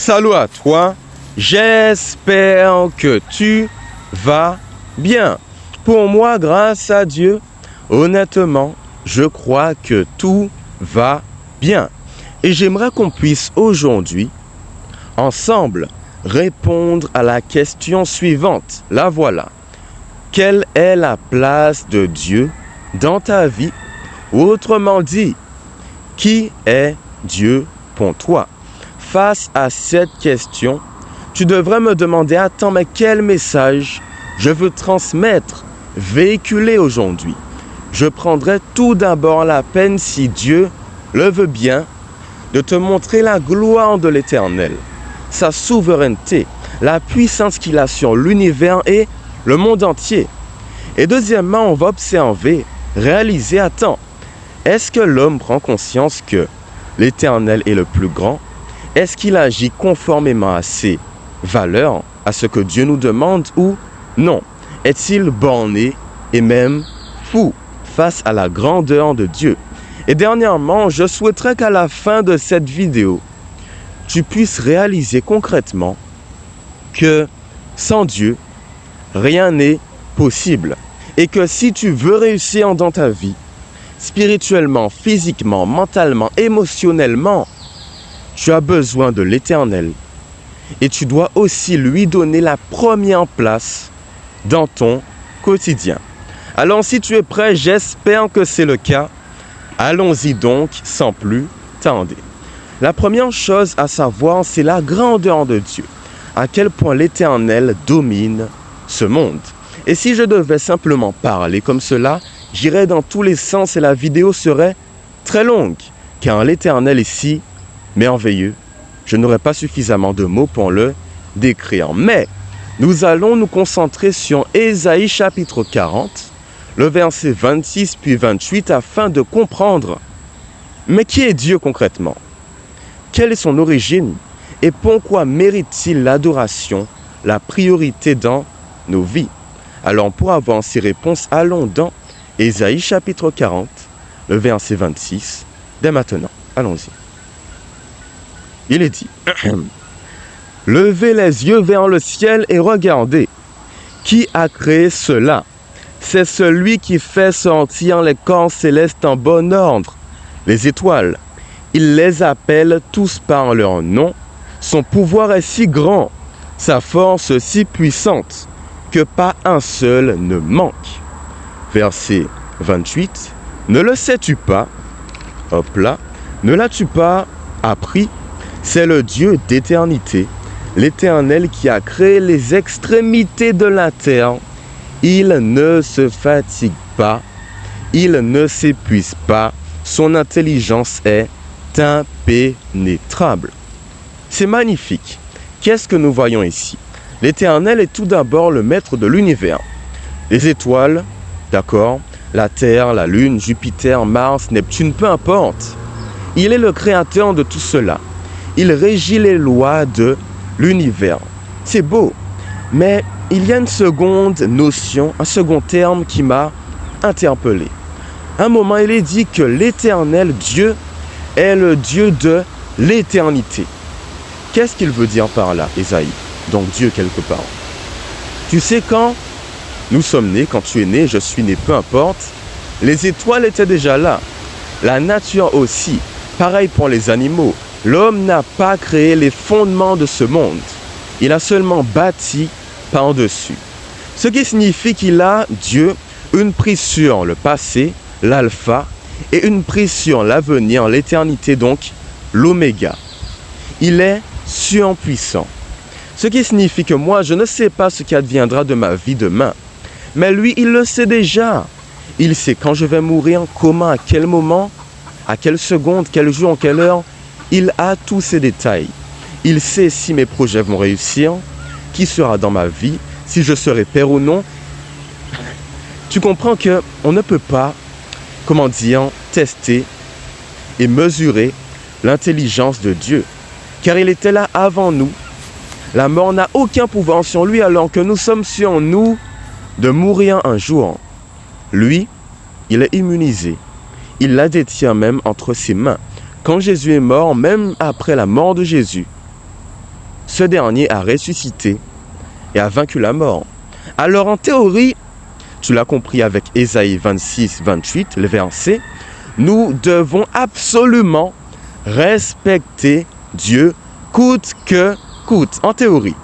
Salut à toi, j'espère que tu vas bien. Pour moi, grâce à Dieu, honnêtement, je crois que tout va bien. Et j'aimerais qu'on puisse aujourd'hui, ensemble, répondre à la question suivante. La voilà. Quelle est la place de Dieu dans ta vie? Ou autrement dit, qui est Dieu pour toi? Face à cette question, tu devrais me demander, attends, mais quel message je veux transmettre, véhiculer aujourd'hui? Je prendrai tout d'abord la peine, si Dieu le veut bien, de te montrer la gloire de l'Éternel, sa souveraineté, la puissance qu'il a sur l'univers et le monde entier. Et deuxièmement, on va observer, réaliser, attends, est-ce que l'homme prend conscience que l'Éternel est le plus grand? Est-ce qu'il agit conformément à ses valeurs, à ce que Dieu nous demande ou non? Est-il borné et même fou face à la grandeur de Dieu? Et dernièrement, je souhaiterais qu'à la fin de cette vidéo, tu puisses réaliser concrètement que sans Dieu, rien n'est possible. Et que si tu veux réussir dans ta vie, spirituellement, physiquement, mentalement, émotionnellement, tu as besoin de l'Éternel. Et tu dois aussi lui donner la première place dans ton quotidien. Alors si tu es prêt, j'espère que c'est le cas. Allons-y donc sans plus tarder. La première chose à savoir, c'est la grandeur de Dieu. À quel point l'Éternel domine ce monde. Et si je devais simplement parler comme cela, j'irais dans tous les sens et la vidéo serait très longue. Car l'Éternel est si merveilleux, je n'aurais pas suffisamment de mots pour le décrire. Mais nous allons nous concentrer sur Ésaïe chapitre 40, le verset 26 puis 28, afin de comprendre, mais qui est Dieu concrètement? Quelle est son origine? Et pourquoi mérite-t-il l'adoration, la priorité dans nos vies? Alors pour avoir ces réponses, allons dans Ésaïe chapitre 40, le verset 26, dès maintenant. Allons-y. Il est dit, « Levez les yeux vers le ciel et regardez. Qui a créé cela? C'est celui qui fait sortir les corps célestes en bon ordre, les étoiles. Il les appelle tous par leur nom. Son pouvoir est si grand, sa force si puissante, que pas un seul ne manque. » Verset 28. « Ne le sais-tu pas? » Hop là. « Ne l'as-tu pas appris? C'est le Dieu d'éternité, l'Éternel qui a créé les extrémités de la terre. Il ne se fatigue pas, il ne s'épuise pas, son intelligence est impénétrable. » C'est magnifique. Qu'est-ce que nous voyons ici? L'Éternel est tout d'abord le maître de l'univers. Les étoiles, d'accord, la Terre, la Lune, Jupiter, Mars, Neptune, peu importe. Il est le créateur de tout cela. Il régit les lois de l'univers. C'est beau, mais il y a une seconde notion, un second terme qui m'a interpellé. À un moment, il est dit que l'Éternel Dieu est le Dieu de l'éternité. Qu'est-ce qu'il veut dire par là, Ésaïe? Donc Dieu quelque part. Tu sais, quand nous sommes nés, quand tu es né, je suis né, peu importe, les étoiles étaient déjà là. La nature aussi. Pareil pour les animaux. L'homme n'a pas créé les fondements de ce monde. Il a seulement bâti par-dessus. Ce qui signifie qu'il a, Dieu, une prise sur le passé, l'alpha, et une prise sur l'avenir, l'éternité, donc l'oméga. Il est surpuissant. Ce qui signifie que moi, je ne sais pas ce qui adviendra de ma vie demain. Mais lui, il le sait déjà. Il sait quand je vais mourir, comment, à quel moment, à quelle seconde, quel jour, en quelle heure. Il a tous ces détails. Il sait si mes projets vont réussir, qui sera dans ma vie, si je serai père ou non. Tu comprends qu'on ne peut pas, tester et mesurer l'intelligence de Dieu. Car il était là avant nous. La mort n'a aucun pouvoir sur lui, alors que nous sommes sur nous de mourir un jour. Lui, il est immunisé. Il la détient même entre ses mains. Quand Jésus est mort, même après la mort de Jésus, ce dernier a ressuscité et a vaincu la mort. Alors en théorie, tu l'as compris avec Ésaïe 26, 28, le verset, nous devons absolument respecter Dieu coûte que coûte, en théorie.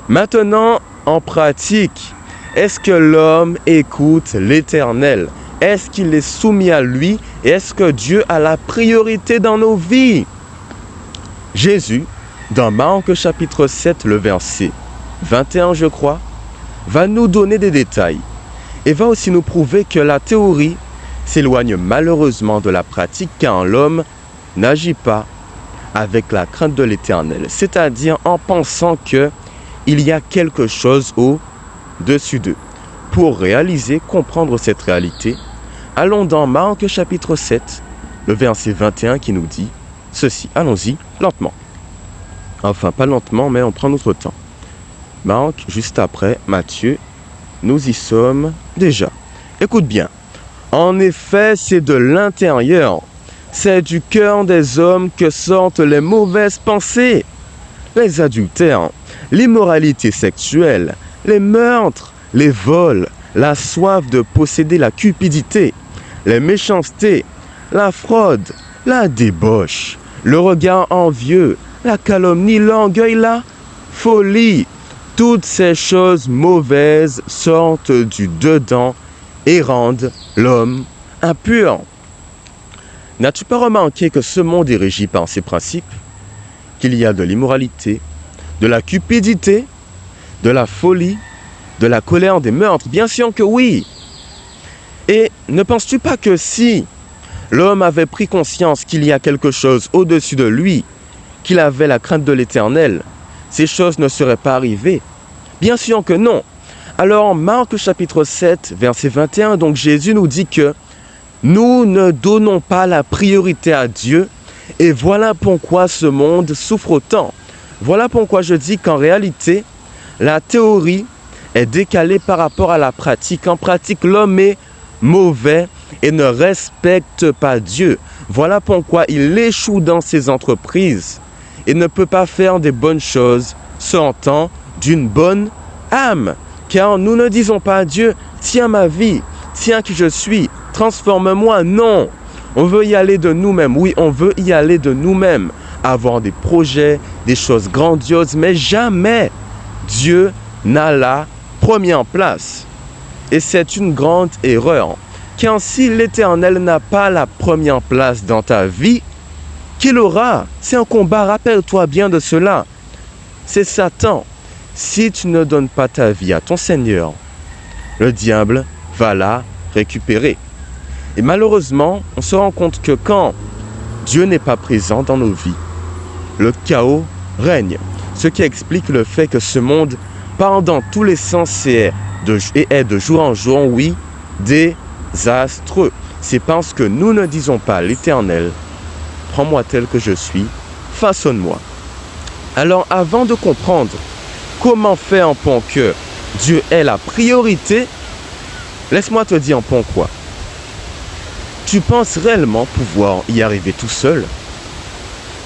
Maintenant, en pratique, est-ce que l'homme écoute l'Éternel? Est-ce qu'il est soumis à lui? Et est-ce que Dieu a la priorité dans nos vies? Jésus, dans Marc chapitre 7, le verset 21, je crois, va nous donner des détails et va aussi nous prouver que la théorie s'éloigne malheureusement de la pratique quand l'homme n'agit pas avec la crainte de l'Éternel, c'est-à-dire en pensant qu'il y a quelque chose au-dessus d'eux. Pour réaliser, comprendre cette réalité, allons dans Marc chapitre 7, le verset 21 qui nous dit ceci. Allons-y lentement. Enfin, pas lentement, mais on prend notre temps. Marc, juste après Matthieu, nous y sommes déjà. Écoute bien. En effet, c'est de l'intérieur, c'est du cœur des hommes que sortent les mauvaises pensées, les adultères, l'immoralité sexuelle, les meurtres, les vols, la soif de posséder, la cupidité, les méchancetés, la fraude, la débauche, le regard envieux, la calomnie, l'orgueil, la folie. Toutes ces choses mauvaises sortent du dedans et rendent l'homme impur. N'as-tu pas remarqué que ce monde est régi par ces principes? Qu'il y a de l'immoralité, de la cupidité, de la folie, de la colère, des meurtres? Bien sûr que oui. Et ne penses-tu pas que si l'homme avait pris conscience qu'il y a quelque chose au-dessus de lui, qu'il avait la crainte de l'Éternel, ces choses ne seraient pas arrivées? Bien sûr que non. Alors, Marc chapitre 7, verset 21, donc Jésus nous dit que nous ne donnons pas la priorité à Dieu et voilà pourquoi ce monde souffre autant. Voilà pourquoi je dis qu'en réalité, la théorie est décalée par rapport à la pratique. En pratique, l'homme est mauvais et ne respecte pas Dieu. Voilà pourquoi il échoue dans ses entreprises et ne peut pas faire des bonnes choses sortant d'une bonne âme. Car nous ne disons pas à Dieu, tiens ma vie, tiens qui je suis, transforme-moi. Non, on veut y aller de nous-mêmes. Oui, on veut y aller de nous-mêmes. Avoir des projets, des choses grandioses, mais jamais Dieu n'a la première place. Et c'est une grande erreur. Car si l'Éternel n'a pas la première place dans ta vie, qu'il aura? C'est un combat, rappelle-toi bien de cela. C'est Satan. Si tu ne donnes pas ta vie à ton Seigneur, le diable va la récupérer. Et malheureusement, on se rend compte que quand Dieu n'est pas présent dans nos vies, le chaos règne. Ce qui explique le fait que ce monde part dans tous les sens et est de jour en jour, oui, désastreux. C'est parce que nous ne disons pas à l'Éternel, prends-moi tel que je suis, façonne-moi. Alors avant de comprendre comment faire pour que Dieu ait la priorité, laisse-moi te dire pourquoi. Tu penses réellement pouvoir y arriver tout seul?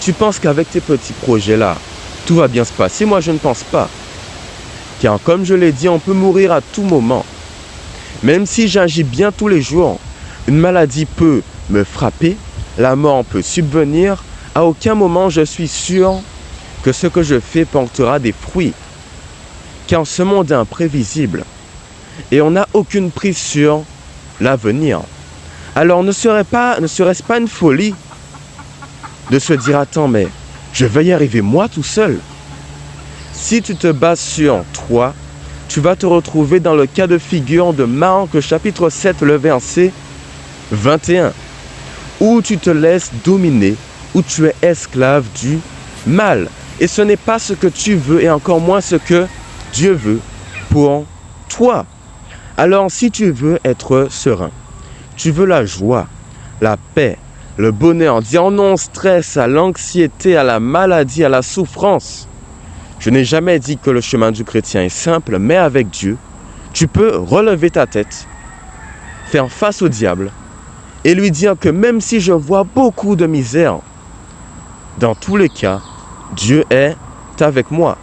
Tu penses qu'avec tes petits projets-là, tout va bien se passer? Moi, je ne pense pas. Car comme je l'ai dit, on peut mourir à tout moment. Même si j'agis bien tous les jours, une maladie peut me frapper, la mort peut subvenir. À aucun moment, je suis sûr que ce que je fais portera des fruits. Car ce monde est imprévisible et on n'a aucune prise sur l'avenir. Alors ne serait-ce pas une folie de se dire, attends, mais je vais y arriver moi tout seul? Si tu te bases sur toi, tu vas te retrouver dans le cas de figure de Marc chapitre 7, le verset 21, où tu te laisses dominer, où tu es esclave du mal. Et ce n'est pas ce que tu veux et encore moins ce que Dieu veut pour toi. Alors si tu veux être serein, tu veux la joie, la paix, le bonheur, dire non au stress, à l'anxiété, à la maladie, à la souffrance. Je n'ai jamais dit que le chemin du chrétien est simple, mais avec Dieu, tu peux relever ta tête, faire face au diable et lui dire que même si je vois beaucoup de misère, dans tous les cas, Dieu est avec moi.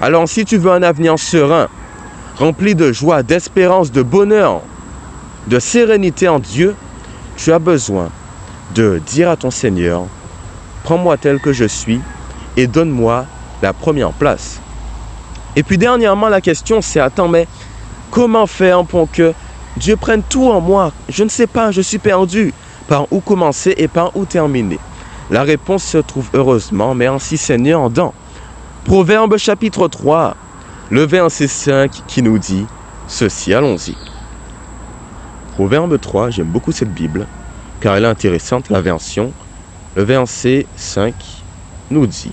Alors si tu veux un avenir serein, rempli de joie, d'espérance, de bonheur, de sérénité en Dieu, tu as besoin de dire à ton Seigneur, prends-moi tel que je suis et donne-moi la première place. Et puis dernièrement, la question c'est, attends, mais comment faire pour que Dieu prenne tout en moi? Je ne sais pas, je suis perdu. Par où commencer et par où terminer? La réponse se trouve heureusement, merci Seigneur, dans Proverbe chapitre 3, le verset 5 qui nous dit ceci. Allons-y. Proverbe 3, j'aime beaucoup cette Bible, car elle est intéressante, la version. Le verset 5 nous dit,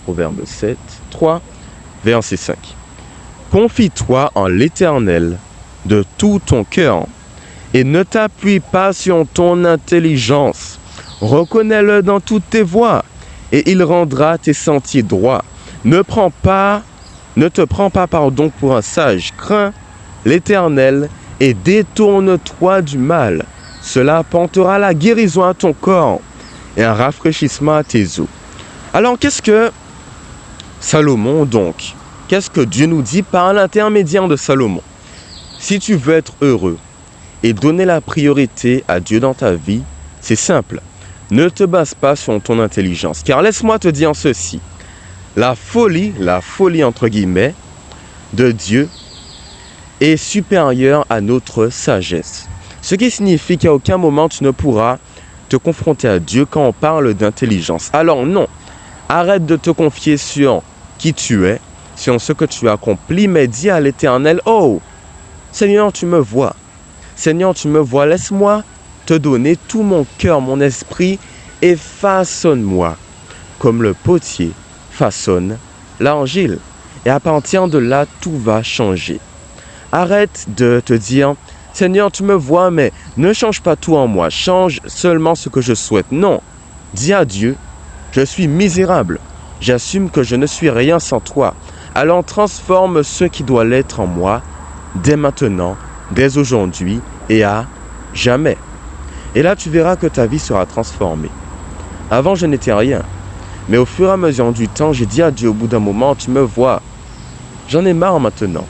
Proverbe 3, verset 5. Confie-toi en l'Éternel de tout ton cœur et ne t'appuie pas sur ton intelligence. Reconnais-le dans toutes tes voies et il rendra tes sentiers droits. Ne te prends pas pour un sage. Crains l'Éternel et détourne-toi du mal. Cela apportera la guérison à ton corps et un rafraîchissement à tes os. Alors qu'est-ce que Salomon donc? Qu'est-ce que Dieu nous dit par l'intermédiaire de Salomon? Si tu veux être heureux et donner la priorité à Dieu dans ta vie, c'est simple. Ne te base pas sur ton intelligence. Car laisse-moi te dire ceci. La folie entre guillemets, de Dieu est supérieure à notre sagesse. Ce qui signifie qu'à aucun moment tu ne pourras te confronter à Dieu quand on parle d'intelligence. Alors non, arrête de te confier sur qui tu es, sur ce que tu accomplis, mais dis à l'Éternel, oh, Seigneur, tu me vois. Seigneur, tu me vois, laisse-moi te donner tout mon cœur, mon esprit, et façonne-moi comme le potier façonne l'argile. Et à partir de là, tout va changer. Arrête de te dire, Seigneur, tu me vois, mais ne change pas tout en moi, change seulement ce que je souhaite. Non, dis à Dieu, je suis misérable, j'assume que je ne suis rien sans toi. Alors transforme ce qui doit l'être en moi, dès maintenant, dès aujourd'hui et à jamais. Et là, tu verras que ta vie sera transformée. Avant, je n'étais rien. Mais au fur et à mesure du temps, j'ai dit à Dieu au bout d'un moment, tu me vois, j'en ai marre maintenant.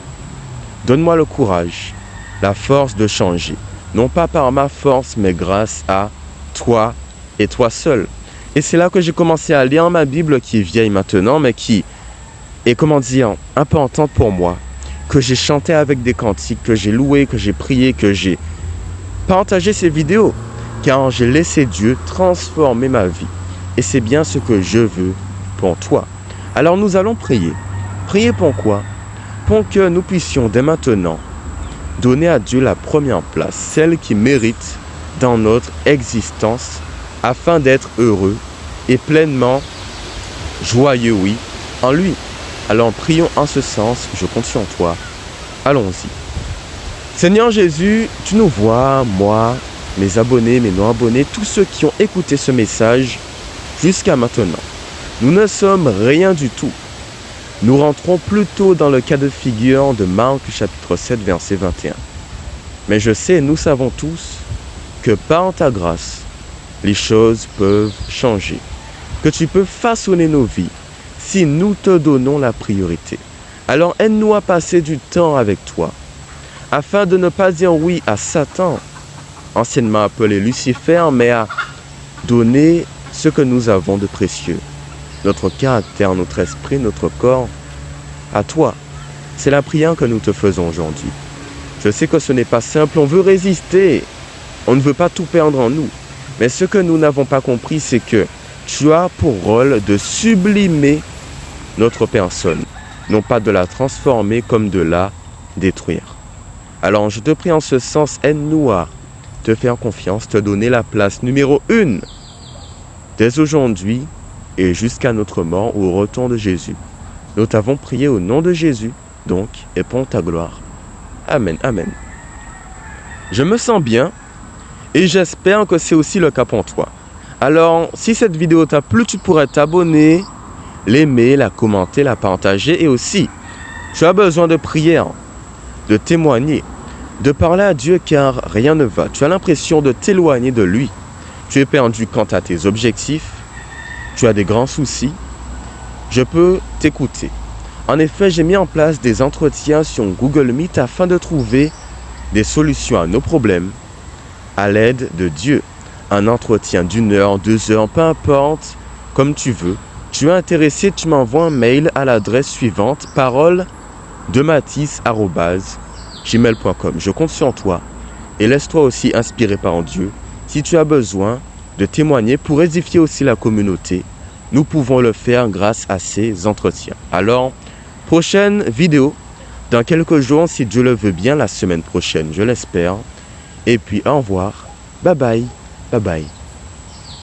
Donne-moi le courage, la force de changer. Non pas par ma force, mais grâce à toi et toi seul. Et c'est là que j'ai commencé à lire ma Bible qui est vieille maintenant, mais qui est, importante pour moi. Que j'ai chanté avec des cantiques, que j'ai loué, que j'ai prié, que j'ai partagé ces vidéos. Car j'ai laissé Dieu transformer ma vie. Et c'est bien ce que je veux pour toi. Alors nous allons prier. Prier pour quoi? Pour que nous puissions dès maintenant donner à Dieu la première place, celle qui mérite dans notre existence, afin d'être heureux et pleinement joyeux, oui, en lui. Alors prions en ce sens, je compte sur toi. Allons-y. Seigneur Jésus, tu nous vois, moi, mes abonnés, mes non-abonnés, tous ceux qui ont écouté ce message jusqu'à maintenant. Nous ne sommes rien du tout. Nous rentrons plutôt dans le cas de figure de Marc chapitre 7, verset 21. Mais je sais, nous savons tous, que par ta grâce, les choses peuvent changer. Que tu peux façonner nos vies si nous te donnons la priorité. Alors aide-nous à passer du temps avec toi, afin de ne pas dire oui à Satan, anciennement appelé Lucifer, mais à donner ce que nous avons de précieux. Notre caractère, notre esprit, notre corps, à toi. C'est la prière que nous te faisons aujourd'hui. Je sais que ce n'est pas simple, on veut résister, on ne veut pas tout perdre en nous. Mais ce que nous n'avons pas compris, c'est que tu as pour rôle de sublimer notre personne, non pas de la transformer comme de la détruire. Alors je te prie en ce sens, aide-nous à te faire confiance, te donner la place numéro 1 dès aujourd'hui et jusqu'à notre mort ou au retour de Jésus. Nous t'avons prié au nom de Jésus, donc, et pour ta gloire. Amen, amen. Je me sens bien et j'espère que c'est aussi le cas pour toi. Alors, si cette vidéo t'a plu, tu pourrais t'abonner, l'aimer, la commenter, la partager et aussi, tu as besoin de prière, de témoigner, de parler à Dieu car rien ne va. Tu as l'impression de t'éloigner de lui. Tu es perdu quant à tes objectifs. Tu as des grands soucis. Je peux t'écouter. En effet, j'ai mis en place des entretiens sur Google Meet afin de trouver des solutions à nos problèmes à l'aide de Dieu. Un entretien d'1 heure, 2 heures, peu importe, comme tu veux. Tu es intéressé, tu m'envoies un mail à l'adresse suivante, paroledemathis@gmail.com. Je compte sur toi et laisse-toi aussi inspirer par Dieu. Si tu as besoin de témoigner pour édifier aussi la communauté, nous pouvons le faire grâce à ces entretiens. Alors, prochaine vidéo dans quelques jours, si Dieu le veut bien, la semaine prochaine, je l'espère. Et puis, au revoir. Bye bye. Bye bye.